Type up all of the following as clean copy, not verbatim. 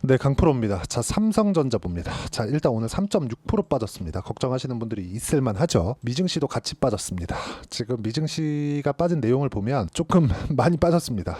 네, 강프로입니다. 자, 삼성전자 봅니다. 자, 일단 오늘 3.6% 빠졌습니다. 걱정하시는 분들이 있을만 하죠. 미증시도 같이 빠졌습니다. 지금 미증시가 빠진 내용을 보면 조금 많이 빠졌습니다.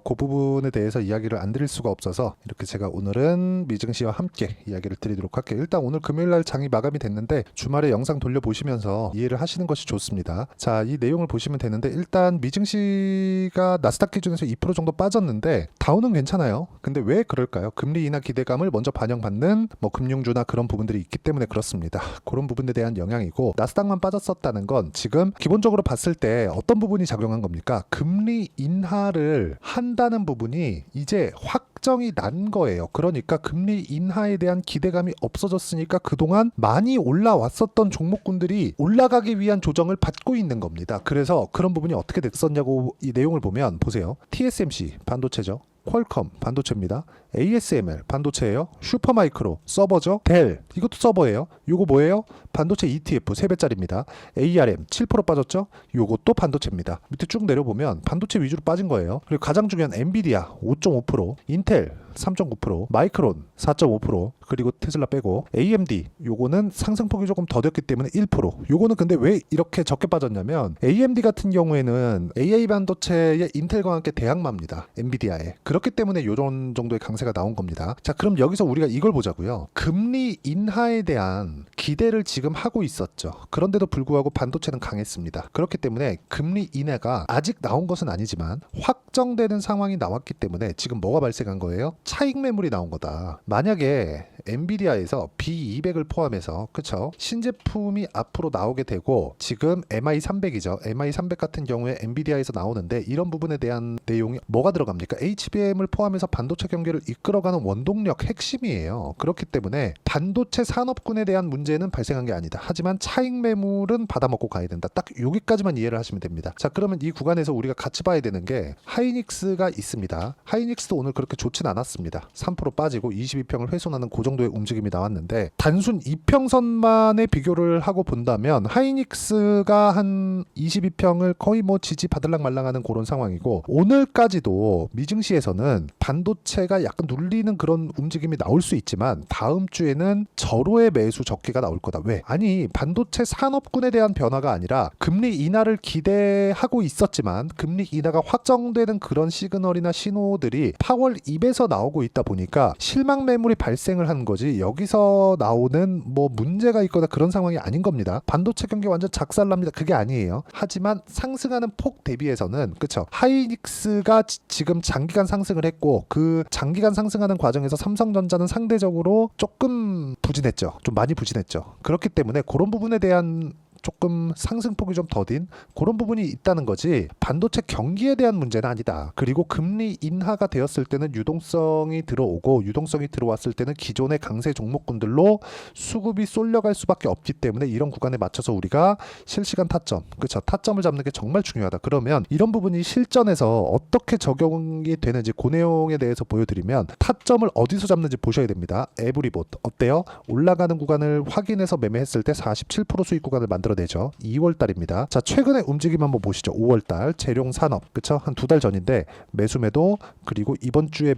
그 부분에 대해서 이야기를 안 드릴 수가 없어서 이렇게 제가 오늘은 미증시와 함께 이야기를 드리도록 할게요. 일단 오늘 금요일날 장이 마감이 됐는데 주말에 영상 돌려보시면서 이해를 하시는 것이 좋습니다. 자, 이 내용을 보시면 되는데 일단 미증시가 나스닥 기준에서 2% 정도 빠졌는데 다우는 괜찮아요. 근데 왜 그럴까요? 금리 인하 기대감을 먼저 반영받는 금융주나 그런 부분들이 있기 때문에 그렇습니다. 그런 부분에 대한 영향이고, 나스닥만 빠졌었다는 건 지금 기본적으로 봤을 때 어떤 부분이 작용한 겁니까? 금리 인하를 한다는 부분이 이제 확정이 난 거예요. 그러니까 금리 인하에 대한 기대감이 없어졌으니까 그동안 많이 올라왔었던 종목군들이 올라가기 위한 조정을 받고 있는 겁니다. 그래서 그런 부분이 어떻게 됐었냐고 이 내용을 보면 보세요. TSMC 반도체죠. 퀄컴 반도체입니다. ASML 반도체예요. 슈퍼마이크로 서버죠. 델 이것도 서버예요. 요거 뭐예요? 반도체 ETF 3배짜리입니다. ARM 7% 빠졌죠. 요것도 반도체입니다. 밑에 쭉 내려보면 반도체 위주로 빠진 거예요. 그리고 가장 중요한 엔비디아 5.5%, 인텔 3.9%, 마이크론 4.5%, 그리고 테슬라 빼고 AMD 요거는 상승폭이 조금 더뎠기 때문에 1%. 요거는 근데 왜 이렇게 적게 빠졌냐면 AMD 같은 경우에는 AI 반도체의 인텔과 함께 대항마입니다. 엔비디아에. 그렇기 때문에 요런 정도의 강세가 나온 겁니다. 자, 그럼 여기서 우리가 이걸 보자고요. 금리 인하에 대한 기대를 지금 하고 있었죠. 그런데도 불구하고 반도체는 강했습니다. 그렇기 때문에 금리 인하가 아직 나온 것은 아니지만 확정되는 상황이 나왔기 때문에 지금 뭐가 발생한 거예요? 차익 매물이 나온 거다. 만약에 엔비디아에서 B200을 포함해서 그쵸? 신제품이 앞으로 나오게 되고 지금 MI300이죠. MI300 같은 경우에 엔비디아에서 나오는데 이런 부분에 대한 내용이 뭐가 들어갑니까? HBM을 포함해서 반도체 경기를 이끌어가는 원동력 핵심이에요. 그렇기 때문에 반도체 산업군에 대한 문제는 발생한 게 아니다. 하지만 차익 매물은 받아먹고 가야 된다. 딱 여기까지만 이해를 하시면 됩니다. 자, 그러면 이 구간에서 우리가 같이 봐야 되는 게 하이닉스가 있습니다. 하이닉스도 오늘 그렇게 좋진 않았습니다. 3% 빠지고 22평을 훼손하는 그 정도의 움직임이 나왔는데 단순 이평선만의 비교를 하고 본다면 하이닉스가 한 22평을 거의 지지 받을랑 말랑하는 그런 상황이고, 오늘까지도 미증시에서는 반도체가 약간 눌리는 그런 움직임이 나올 수 있지만 다음 주에는 절호의 매수 적기가 나올 거다. 왜? 아니, 반도체 산업군에 대한 변화가 아니라 금리 인하를 기대하고 있었지만 금리 인하가 확정되는 그런 시그널이나 신호들이 8월 입에서 나오고 있다 보니까 실망 매물이 발생을 한 거지, 여기서 나오는 문제가 있거나 그런 상황이 아닌 겁니다. 반도체 경기 완전 작살납니다. 그게 아니에요. 하지만 상승하는 폭 대비해서는 그쵸, 하이닉스가 지금 장기간 상승을 했고 그 장기간 상승하는 과정에서 삼성전자는 상대적으로 조금 부진했죠. 좀 많이 부진했죠. 그렇기 때문에 그런 부분에 대한 조금 상승폭이 좀 더딘 그런 부분이 있다는 거지, 반도체 경기에 대한 문제는 아니다. 그리고 금리 인하가 되었을 때는 유동성이 들어오고, 유동성이 들어왔을 때는 기존의 강세 종목군들로 수급이 쏠려갈 수밖에 없기 때문에 이런 구간에 맞춰서 우리가 실시간 타점, 그렇죠, 타점을 잡는 게 정말 중요하다. 그러면 이런 부분이 실전에서 어떻게 적용이 되는지 그 내용에 대해서 보여드리면, 타점을 어디서 잡는지 보셔야 됩니다. 에브리봇 어때요? 올라가는 구간을 확인해서 매매했을 때 47% 수익 구간을 만들어내죠. 2월달입니다. 자, 최근의 움직임 한번 보시죠. 5월달 재룡산업, 그쵸? 한 2달 전인데 매수, 그리고 이번 주에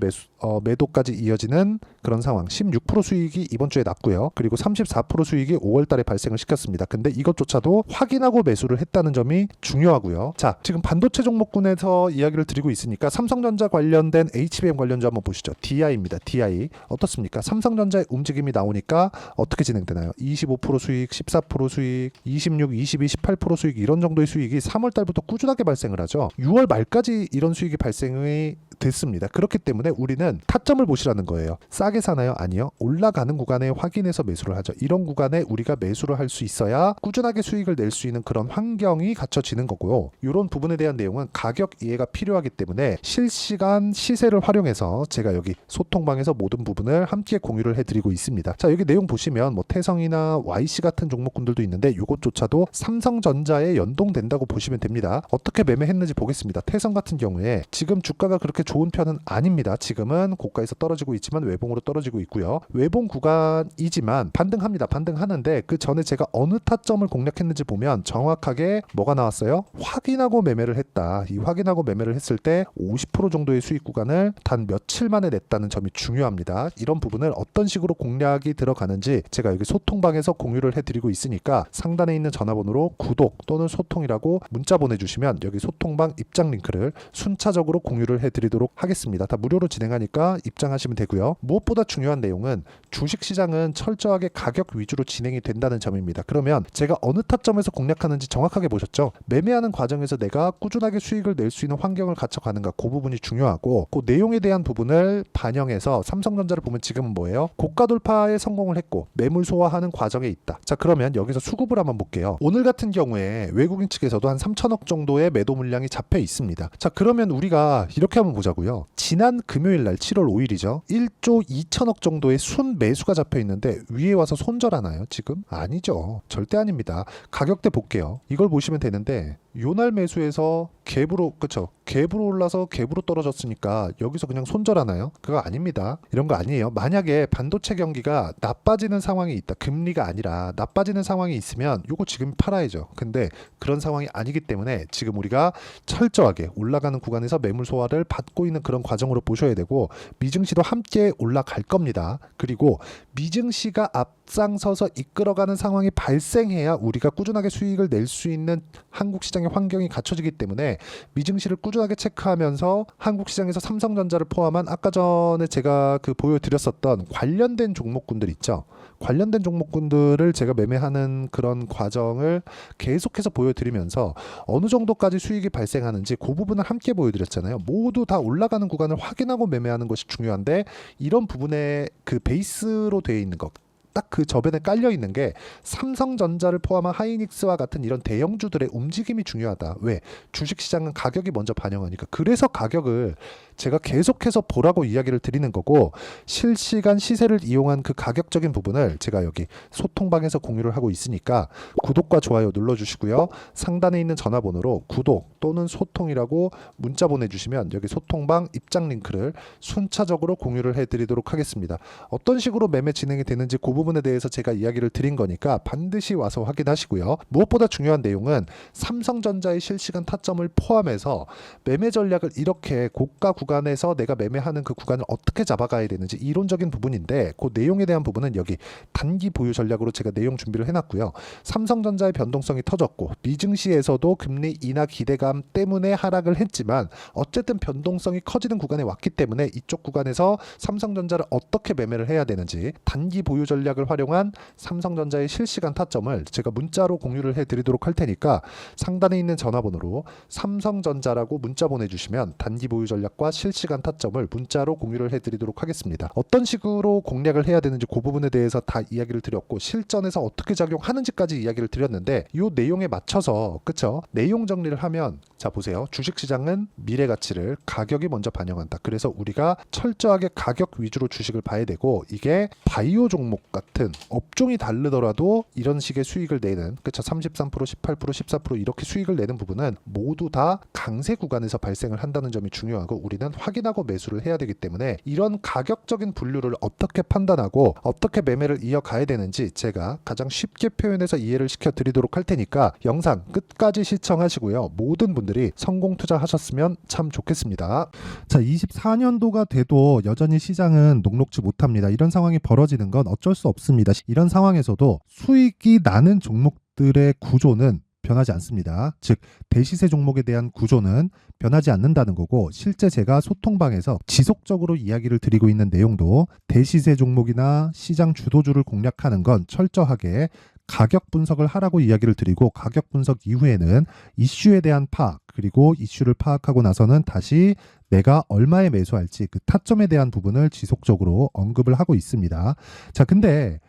매도까지 이어지는 그런 상황. 16% 수익이 이번 주에 났고요. 그리고 34% 수익이 5월달에 발생을 시켰습니다. 근데 이것조차도 확인하고 매수를 했다는 점이 중요하고요. 자, 지금 반도체 종목군에서 이야기를 드리고 있으니까 삼성전자 관련된 HBM 관련주 한번 보시죠. DI입니다. DI 어떻습니까? 삼성전자의 움직임이 나오니까 어떻게 진행되나요? 25% 수익, 14% 수익, 26, 22, 18% 수익, 이런 정도의 수익이 3월달부터 꾸준하게 발생을 하죠. 6월 말까지 이런 수익이 발생이 됐습니다. 그렇기 때문에 우리는 타점을 보시라는 거예요. 싸게 사나요? 아니요. 올라가는 구간에 확인해서 매수를 하죠. 이런 구간에 우리가 매수를 할 수 있어야 꾸준하게 수익을 낼 수 있는 그런 환경이 갖춰지는 거고요. 이런 부분에 대한 내용은 가격 이해가 필요하기 때문에 실시간 시세를 활용해서 제가 여기 소통방에서 모든 부분을 함께 공유를 해드리고 있습니다. 자, 여기 내용 보시면 태성이나 YC 같은 종목군들도 있는데 이것조차도 삼성전자에 연동된다고 보시면 됩니다. 어떻게 매매했는지 보겠습니다. 태성 같은 경우에 지금 주가가 그렇게 좋은 편은 아닙니다. 지금은 고가에서 떨어지고 있지만 외봉으로 떨어지고 있고요. 외봉 구간이지만 반등합니다. 반등하는데 그 전에 제가 어느 타점을 공략했는지 보면 정확하게 뭐가 나왔어요? 확인하고 매매를 했다. 이 확인하고 매매를 했을 때 50% 정도의 수익 구간을 단 며칠 만에 냈다는 점이 중요합니다. 이런 부분을 어떤 식으로 공략이 들어가는지 제가 여기 소통방에서 공유를 해드리고 있으니까 상단에 있는 전화번호로 구독 또는 소통이라고 문자 보내주시면 여기 소통방 입장 링크를 순차적으로 공유를 해드리도록 하겠습니다. 다 무료로 진행하니까 입장하시면 되고요. 무엇보다 중요한 내용은 주식시장은 철저하게 가격 위주로 진행이 된다는 점입니다. 그러면 제가 어느 타점에서 공략하는지 정확하게 보셨죠? 매매하는 과정에서 내가 꾸준하게 수익을 낼 수 있는 환경을 갖춰가는가, 그 부분이 중요하고 그 내용에 대한 부분을 반영해서 삼성전자를 보면 지금은 뭐예요? 고가 돌파에 성공을 했고 매물 소화하는 과정에 있다. 자, 그러면 여기서 수급을 한번 볼게요. 오늘 같은 경우에 외국인 측에서도 한 3천억 정도의 매도 물량이 잡혀 있습니다. 자, 그러면 우리가 이렇게 한번 보자고요. 지난 금요일 날 7월 5일이죠. 1조 2천억 정도의 순 매수가 잡혀 있는데 위에 와서 손절하나요? 지금? 아니죠. 절대 아닙니다. 가격대 볼게요. 이걸 보시면 되는데 요날 매수해서 갭으로, 그쵸? 갭으로 올라서 갭으로 떨어졌으니까 여기서 그냥 손절하나요? 그거 아닙니다. 이런 거 아니에요. 만약에 반도체 경기가 나빠지는 상황이 있다. 금리가 아니라 나빠지는 상황이 있으면 요거 지금 팔아야죠. 근데 그런 상황이 아니기 때문에 지금 우리가 철저하게 올라가는 구간에서 매물 소화를 받고 있는 그런 과정으로 보셔야 되고, 미증시도 함께 올라갈 겁니다. 그리고 미증시가 앞장서서 이끌어가는 상황이 발생해야 우리가 꾸준하게 수익을 낼 수 있는 한국 시장의 환경이 갖춰지기 때문에 미증시를 꾸준하게 체크하면서 한국 시장에서 삼성전자를 포함한 아까 전에 제가 보여드렸었던 관련된 종목군들 있죠. 관련된 종목군들을 제가 매매하는 그런 과정을 계속해서 보여드리면서 어느 정도까지 수익이 발생하는지 그 부분을 함께 보여드렸잖아요. 모두 다 올라가는 구간을 확인하고 매매하는 것이 중요한데, 이런 부분에 그 베이스로 되어 있는 것, 딱 그 저변에 깔려 있는 게 삼성전자를 포함한 하이닉스와 같은 이런 대형주들의 움직임이 중요하다. 왜? 주식시장은 가격이 먼저 반영하니까. 그래서 가격을 제가 계속해서 보라고 이야기를 드리는 거고, 실시간 시세를 이용한 그 가격적인 부분을 제가 여기 소통방에서 공유를 하고 있으니까 구독과 좋아요 눌러주시고요. 상단에 있는 전화번호로 구독 또는 소통이라고 문자 보내주시면 여기 소통방 입장 링크를 순차적으로 공유를 해드리도록 하겠습니다. 어떤 식으로 매매 진행이 되는지 그 부분에 대해서 제가 이야기를 드린 거니까 반드시 와서 확인하시고요. 무엇보다 중요한 내용은 삼성전자의 실시간 타점을 포함해서 매매 전략을 이렇게 고가 구간에서 내가 매매하는 그 구간을 어떻게 잡아가야 되는지 이론적인 부분인데, 그 내용에 대한 부분은 여기 단기 보유 전략으로 제가 내용 준비를 해놨고요. 삼성전자의 변동성이 터졌고 미증시에서도 금리 인하 기대감 때문에 하락을 했지만 어쨌든 변동성이 커지는 구간에 왔기 때문에 이쪽 구간에서 삼성전자를 어떻게 매매를 해야 되는지 단기 보유 전략을 활용한 삼성전자의 실시간 타점을 제가 문자로 공유를 해드리도록 할 테니까 상단에 있는 전화번호로 삼성전자라고 문자 보내주시면 단기 보유 전략과 실시간 타점을 문자로 공유를 해드리도록 하겠습니다. 어떤 식으로 공략을 해야 되는지 그 부분에 대해서 다 이야기를 드렸고, 실전에서 어떻게 작용하는지까지 이야기를 드렸는데, 이 내용에 맞춰서, 그쵸? 내용 정리를 하면, 자 보세요. 주식시장은 미래 가치를 가격이 먼저 반영한다. 그래서 우리가 철저하게 가격 위주로 주식을 봐야 되고, 이게 바이오 종목 같은 업종이 다르더라도 이런 식의 수익을 내는, 그쵸? 33%, 18%, 14% 이렇게 수익을 내는 부분은 모두 다 강세 구간에서 발생을 한다는 점이 중요하고, 우리는 확인하고 매수를 해야 되기 때문에 이런 가격적인 분류를 어떻게 판단하고 어떻게 매매를 이어가야 되는지 제가 가장 쉽게 표현해서 이해를 시켜드리도록 할 테니까 영상 끝까지 시청하시고요. 모든 분들이 성공 투자하셨으면 참 좋겠습니다. 자, 24년도가 돼도 여전히 시장은 녹록지 못합니다. 이런 상황이 벌어지는 건 어쩔 수 없습니다. 이런 상황에서도 수익이 나는 종목들의 구조는 변하지 않습니다. 즉 대시세 종목에 대한 구조는 변하지 않는다는 거고, 실제 제가 소통방에서 지속적으로 이야기를 드리고 있는 내용도 대시세 종목이나 시장 주도주를 공략하는 건 철저하게 가격 분석을 하라고 이야기를 드리고, 가격 분석 이후에는 이슈에 대한 파악, 그리고 이슈를 파악하고 나서는 다시 내가 얼마에 매수할지 그 타점에 대한 부분을 지속적으로 언급을 하고 있습니다. 자, 근데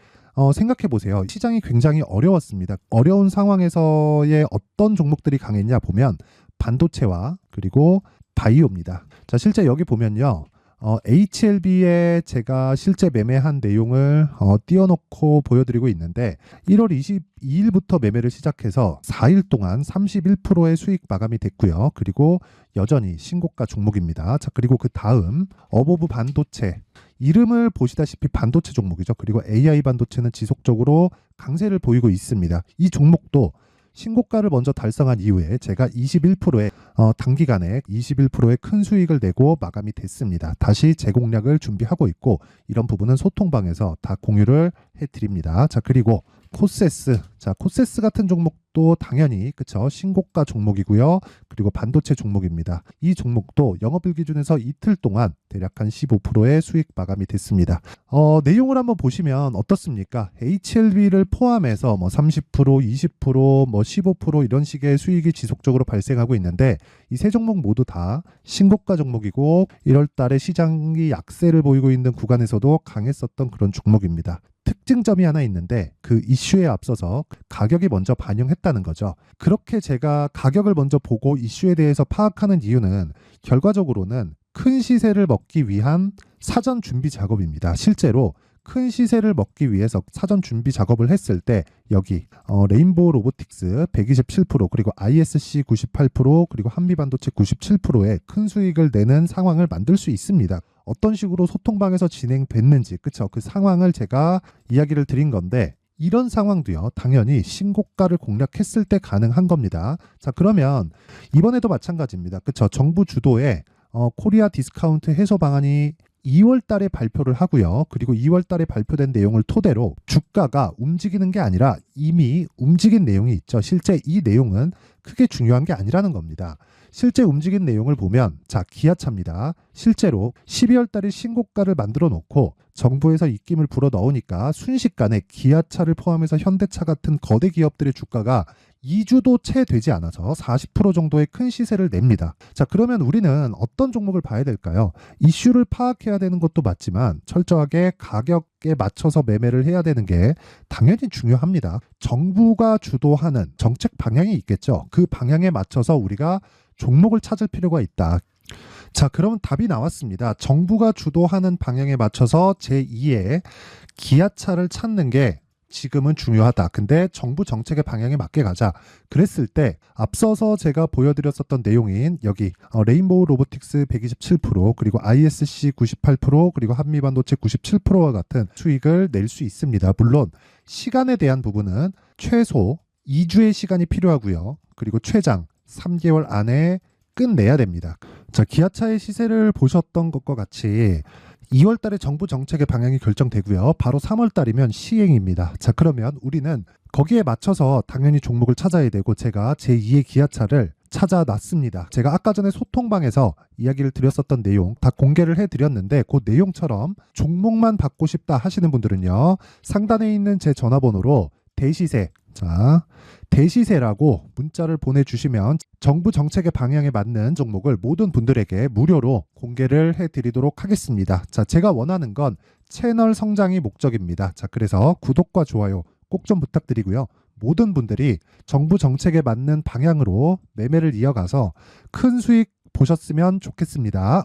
생각해 보세요. 시장이 굉장히 어려웠습니다. 어려운 상황에서의 어떤 종목들이 강했냐 보면 반도체와 그리고 바이오입니다. 자, 실제 여기 보면요. HLB에 제가 실제 매매한 내용을 띄워놓고 보여드리고 있는데 1월 22일부터 매매를 시작해서 4일 동안 31%의 수익 마감이 됐고요. 그리고 여전히 신고가 종목입니다. 자, 그리고 그 다음 어보브 반도체, 이름을 보시다시피 반도체 종목이죠. 그리고 AI 반도체는 지속적으로 강세를 보이고 있습니다. 이 종목도 신고가를 먼저 달성한 이후에 제가 21%의 단기간에 21%의 큰 수익을 내고 마감이 됐습니다. 다시 재공략을 준비하고 있고 이런 부분은 소통방에서 다 공유를 해드립니다. 자, 그리고 코세스, 자, 코세스 같은 종목도 당연히 그쵸, 신고가 종목이고요. 그리고 반도체 종목입니다. 이 종목도 영업일 기준에서 이틀 동안 대략 한 15%의 수익 마감이 됐습니다. 내용을 한번 보시면 어떻습니까? HLB를 포함해서 뭐 30%, 20%, 뭐 15% 이런 식의 수익이 지속적으로 발생하고 있는데 이 세 종목 모두 다 신고가 종목이고 1월 달에 시장이 약세를 보이고 있는 구간에서도 강했었던 그런 종목입니다. 특징점이 하나 있는데 그 이슈에 앞서서 가격이 먼저 반영했다는 거죠. 그렇게 제가 가격을 먼저 보고 이슈에 대해서 파악하는 이유는 결과적으로는 큰 시세를 먹기 위한 사전 준비 작업입니다. 실제로 큰 시세를 먹기 위해서 사전 준비 작업을 했을 때 여기 레인보우 로보틱스 127% 그리고 ISC 98% 그리고 한미반도체 97%의 큰 수익을 내는 상황을 만들 수 있습니다. 어떤 식으로 소통방에서 진행됐는지 그쵸, 그 상황을 제가 이야기를 드린 건데 이런 상황도요 당연히 신고가를 공략했을 때 가능한 겁니다. 자, 그러면 이번에도 마찬가지입니다. 그쵸, 정부 주도의 코리아 디스카운트 해소 방안이 2월 달에 발표를 하고요. 그리고 2월 달에 발표된 내용을 토대로 주가가 움직이는 게 아니라 이미 움직인 내용이 있죠. 실제 이 내용은 크게 중요한 게 아니라는 겁니다. 실제 움직인 내용을 보면 자, 기아차입니다. 실제로 12월 달에 신고가를 만들어 놓고 정부에서 입김을 불어 넣으니까 순식간에 기아차를 포함해서 현대차 같은 거대 기업들의 주가가 2주도 채 되지 않아서 40% 정도의 큰 시세를 냅니다. 자, 그러면 우리는 어떤 종목을 봐야 될까요? 이슈를 파악해야 되는 것도 맞지만 철저하게 가격에 맞춰서 매매를 해야 되는 게 당연히 중요합니다. 정부가 주도하는 정책 방향이 있겠죠. 그 방향에 맞춰서 우리가 종목을 찾을 필요가 있다. 자, 그럼 답이 나왔습니다. 정부가 주도하는 방향에 맞춰서 제2의 기아차를 찾는 게 지금은 중요하다. 근데 정부 정책의 방향에 맞게 가자. 그랬을 때 앞서서 제가 보여드렸었던 내용인 여기 레인보우 로보틱스 127% 그리고 ISC 98% 그리고 한미반도체 97%와 같은 수익을 낼 수 있습니다. 물론 시간에 대한 부분은 최소 2주의 시간이 필요하고요. 그리고 최장 3개월 안에 끝내야 됩니다. 자, 기아차의 시세를 보셨던 것과 같이 2월 달에 정부 정책의 방향이 결정되고요. 바로 3월 달이면 시행입니다. 자, 그러면 우리는 거기에 맞춰서 당연히 종목을 찾아야 되고 제가 제2의 기아차를 찾아놨습니다. 제가 아까 전에 소통방에서 이야기를 드렸었던 내용 다 공개를 해드렸는데 그 내용처럼 종목만 받고 싶다 하시는 분들은요. 상단에 있는 제 전화번호로 대시세, 자, 대시세라고 문자를 보내주시면 정부 정책의 방향에 맞는 종목을 모든 분들에게 무료로 공개를 해드리도록 하겠습니다. 자, 제가 원하는 건 채널 성장이 목적입니다. 자, 그래서 구독과 좋아요 꼭 좀 부탁드리고요. 모든 분들이 정부 정책에 맞는 방향으로 매매를 이어가서 큰 수익 보셨으면 좋겠습니다.